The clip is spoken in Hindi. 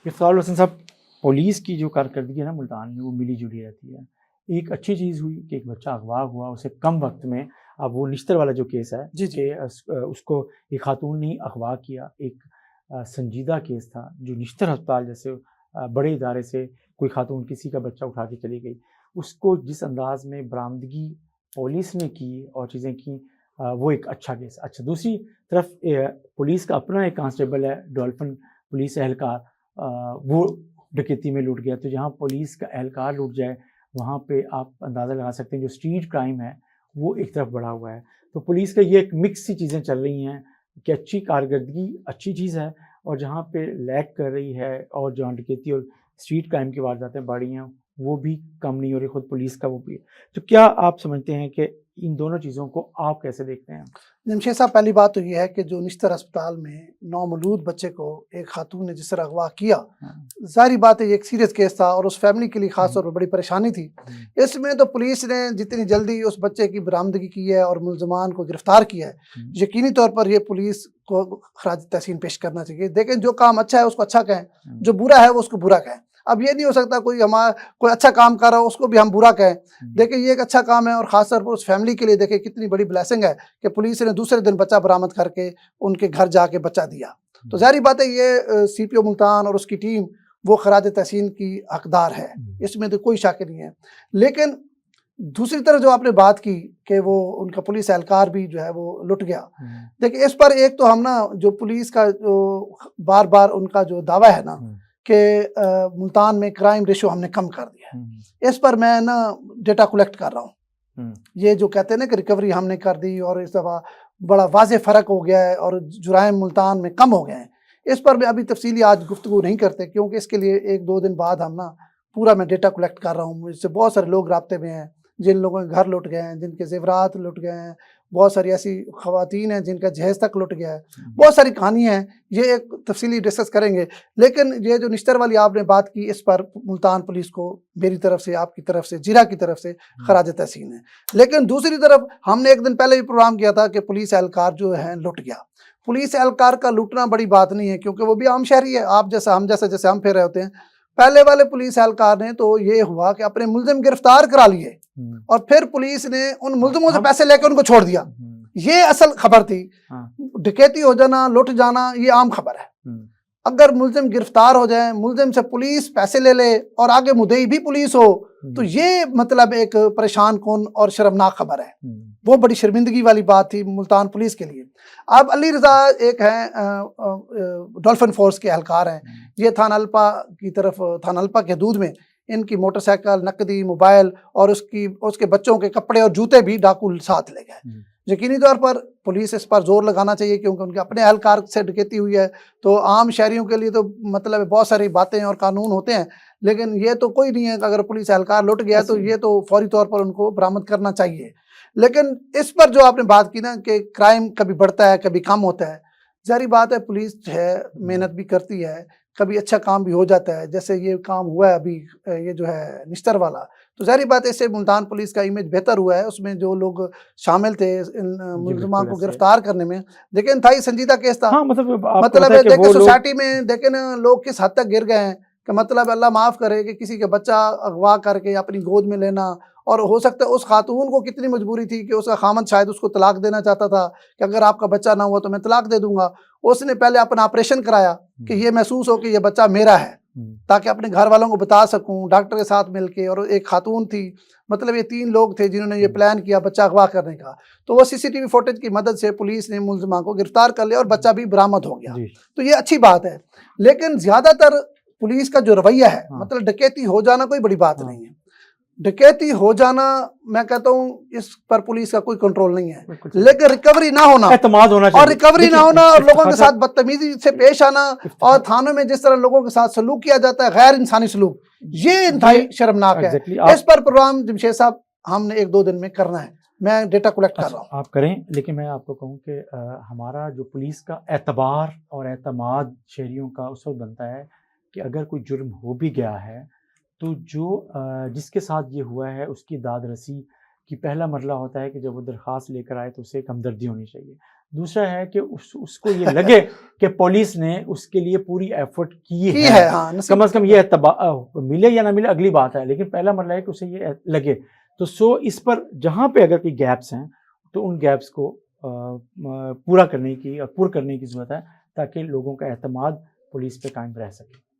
इफ़्तार हसन साहब, पुलिस की जो कारकर्दगी है ना मुल्तान में, वो मिली जुली रहती है। एक अच्छी चीज़ हुई कि एक बच्चा अगवा हुआ, उसे कम वक्त में, अब वो निश्तर वाला जो केस है जी, जी। कि उसको एक खातून ने अगवा किया, एक संजीदा केस था जो निश्तर अस्पताल जैसे बड़े इदारे से कोई खातून किसी का बच्चा उठा के चली गई, उसको जिस अंदाज में बरामदगी पुलिस ने की और चीज़ें की, वो एक अच्छा केस। अच्छा, दूसरी तरफ पुलिस का अपना एक कांस्टेबल है, डॉल्फिन पुलिस एहलकार, वो डकैती में लूट गया। तो जहाँ पुलिस का एहलकार लूट जाए, वहाँ पे आप अंदाज़ा लगा सकते हैं जो स्ट्रीट क्राइम है वो एक तरफ बढ़ा हुआ है। तो पुलिस का ये एक मिक्स सी चीज़ें चल रही हैं कि अच्छी कारकर्दगी अच्छी चीज़ है, और जहाँ पे लैग कर रही है और जहाँ डकैती और स्ट्रीट क्राइम की वारदातें बढ़ रही हैं, वो भी कम नहीं हो रही, खुद पुलिस का वो भी है। तो क्या आप समझते हैं कि इन दोनों चीज़ों को आप कैसे देखते हैं? जमशेद साहब, पहली बात तो ये है कि जो निश्तर अस्पताल में नौमौलूद बच्चे को एक खातून ने जिस तरह अगवा किया, हाँ। ज़ाहिर बात है ये एक सीरियस केस था और उस फैमिली के लिए ख़ास तौर पर बड़ी परेशानी थी। हुँ, इसमें तो पुलिस ने जितनी जल्दी उस बच्चे की बरामदगी की है और मुल्ज़मान को गिरफ़्तार किया है, हुँ, यकीनी तौर पर ये पुलिस को ख़राज तहसीन पेश करना चाहिए। देखें, जो काम अच्छा है उसको अच्छा कहें, हुँ, जो बुरा है वो उसको बुरा कहें। अब ये नहीं हो सकता कोई अच्छा काम कर रहा हो उसको भी हम बुरा कहें। हुँ, देखिए, ये एक अच्छा काम है और ख़ास तौर पर उस फैमिली के लिए देखिए कितनी बड़ी ब्लेसिंग है कि पुलिस ने दूसरे दिन बच्चा बरामद करके उनके घर जाके बच्चा दिया। तो ज़ाहिर बात है ये सीपीओ मुल्तान और उसकी टीम वो खराज तहसीन की हकदार है, हुँ, इसमें तो कोई शक नहीं है। लेकिन दूसरी तरफ जो आपने बात की कि वो उनका पुलिस एहलकार भी जो है वो लुट गया। हुँ, देखिए, इस पर एक तो हम ना जो पुलिस का जो बार-बार उनका जो दावा है ना हुँ, कि मुल्तान में क्राइम रेशियो हमने कम कर दिया हुँ, है, इस पर मैं ना डेटा कलेक्ट कर रहा हूँ। हुँ, ये जो कहते हैं ना कि रिकवरी हमने कर दी और इस दफ़ा बड़ा वाज़ेह फ़र्क हो गया है और जुराइम मुल्तान में कम हो गए हैं। इस पर मैं अभी तफ़सीली आज गुफ्तगू नहीं करते क्योंकि इसके लिए 1-2 दिन बाद हम ना पूरा मैं डेटा कलेक्ट कर रहा हूँ। मुझसे बहुत सारे लोग राब्ते में हैं, जिन लोगों के घर लुट गए हैं, जिनके ज़ेवरात लुट गए हैं, बहुत सारी ऐसी ख़वातीन हैं जिनका जहेज़ तक लुट गया है। हुँ, बहुत सारी कहानियाँ हैं, ये एक तफ़सीली डिस्कस करेंगे। लेकिन ये जो निश्तर वाली आपने बात की, इस पर मुल्तान पुलिस को मेरी तरफ से, आपकी तरफ से, जिला की तरफ से खराज तहसीन है। लेकिन दूसरी तरफ हमने एक दिन पहले भी प्रोग्राम किया था कि पुलिस एहलकार जो है लुट गया। पुलिस एहलकार का लूटना बड़ी बात नहीं है क्योंकि वो भी आम शहरी है, आप जैसा हम जैसा, जैसे हम फिर रहे होते हैं। पहले वाले पुलिस एहलकार ने तो ये हुआ कि अपने मुलजिम गिरफ्तार करा लिए हुँ, और फिर पुलिस ने उन हाँ, मुलजिमों से हम पैसे लेकर उनको छोड़ दिया। हुँ, ये असल खबर थी। हाँ, डकैती हो जाना, लुट जाना ये आम खबर है। हुँ, अगर मुलजिम गिरफ्तार हो जाए, मुलजिम से पुलिस पैसे ले ले और आगे मुद्दई भी पुलिस हो, तो हुँ, ये मतलब एक परेशान कुन और शर्मनाक खबर है। हुँ, वो बड़ी शर्मिंदगी वाली बात थी मुल्तान पुलिस के लिए। अब अली रज़ा एक हैं डॉल्फिन फ़ोर्स के एहलकार हैं। हुँ, ये थाना अल्पा की तरफ, थाना अल्पा के हदूद में इनकी मोटरसाइकिल, नकदी, मोबाइल और उसके बच्चों के कपड़े और जूते भी डाकू साथ ले गए। हुँ, यकीनी तौर पर पुलिस इस पर ज़ोर लगाना चाहिए क्योंकि उनके अपने एहलकार से डकैती हुई है, तो आम शहरियों के लिए तो मतलब बहुत सारी बातें और कानून होते हैं, लेकिन ये तो कोई नहीं है कि अगर पुलिस एहलकार लुट गया है तो ऐसे ये तो फौरी तौर पर उनको बरामद करना चाहिए। लेकिन इस पर जो आपने बात की ना कि क्राइम कभी बढ़ता है, कभी कम होता है, ज़ाहिर बात है पुलिस जो है हुँ, मेहनत भी करती है, कभी अच्छा काम भी हो जाता है, जैसे ये काम हुआ है अभी ये जो है निश्तर वाला, तो ज़ाहिर बात है इससे मुल्तान पुलिस का इमेज बेहतर हुआ है। उसमें जो लोग शामिल थे इन जी, मुलज़मान बिल्कुल को ऐसे गिरफ्तार करने में, देखिए इंतहाई संजीदा केस था। हाँ, मतलब आपको पता मतलब है है कि देखिए वो लोग सोसाइटी में देखें ना लोग किस हद तक गिर गए हैं कि मतलब अल्लाह माफ़ करे कि किसी का बच्चा अगवा करके अपनी गोद में लेना, और हो सकता है उस खातून को कितनी मजबूरी थी कि उसका खामद शायद उसको तलाक देना चाहता था कि अगर आपका बच्चा ना हुआ तो मैं तलाक दे दूंगा। उसने पहले अपना ऑपरेशन कराया कि हुँ, ये महसूस हो कि ये बच्चा मेरा है, हुँ, ताकि अपने घर वालों को बता सकूं, डॉक्टर के साथ मिलके, और एक खातून थी। मतलब ये 3 लोग थे जिन्होंने ये हुँ, प्लान किया बच्चा अगवा करने का। तो वो सीसीटीवी फुटेज की मदद से पुलिस ने मुलज़िमा को गिरफ्तार कर लिया और हुँ, बच्चा भी बरामद हो गया। जी, तो ये अच्छी बात है। लेकिन ज़्यादातर पुलिस का जो रवैया है, हाँ, मतलब डकैती हो जाना कोई बड़ी बात हाँ, नहीं है। डकैती हो जाना, मैं कहता हूँ इस पर पुलिस का कोई कंट्रोल नहीं है। बिल्कुल सही। लेकिन रिकवरी ना होना, एतमाद होना और चाहिए। रिकवरी ना देखिए होना और लोगों इफ्तिख़ार के साथ साहब, बदतमीजी से पेश आना और इफ्तिख़ार थानों में जिस तरह लोगों के साथ सलूक किया जाता है, गैर इंसानी सलूक, ये ये इंतहाई शर्मनाक है। एग्ज़ैक्टली इस आप पर प्रोग्राम जमशेद साहब हमने 1-2 दिन में करना है। मैं डेटा कलेक्ट कर अच्छा, रहा हूँ। आप करें, लेकिन मैं आपको कहूँ कि हमारा जो पुलिस का एतबार और एतमाद शहरियों का उस वक़्त बनता है कि अगर कोई जुर्म हो भी गया है, तो जो जिसके साथ ये हुआ है उसकी दाद रसी की पहला मरहला होता है कि जब वो दरख़्वास्त लेकर आए तो उसे एक हमदर्दी होनी चाहिए। दूसरा है कि उसको ये लगे कि पुलिस ने उसके लिए पूरी एफर्ट की की है। है, हाँ, नसीब कम से कम ये मिले या ना मिले अगली बात है, लेकिन पहला मरला है कि उसे ये लगे। तो इस पर जहाँ पे अगर कोई गैप्स हैं तो उन गैप्स को पूरा करने की और पुर करने की ज़रूरत है, ताकि लोगों का एतमाद पुलिस पे कायम रह सके।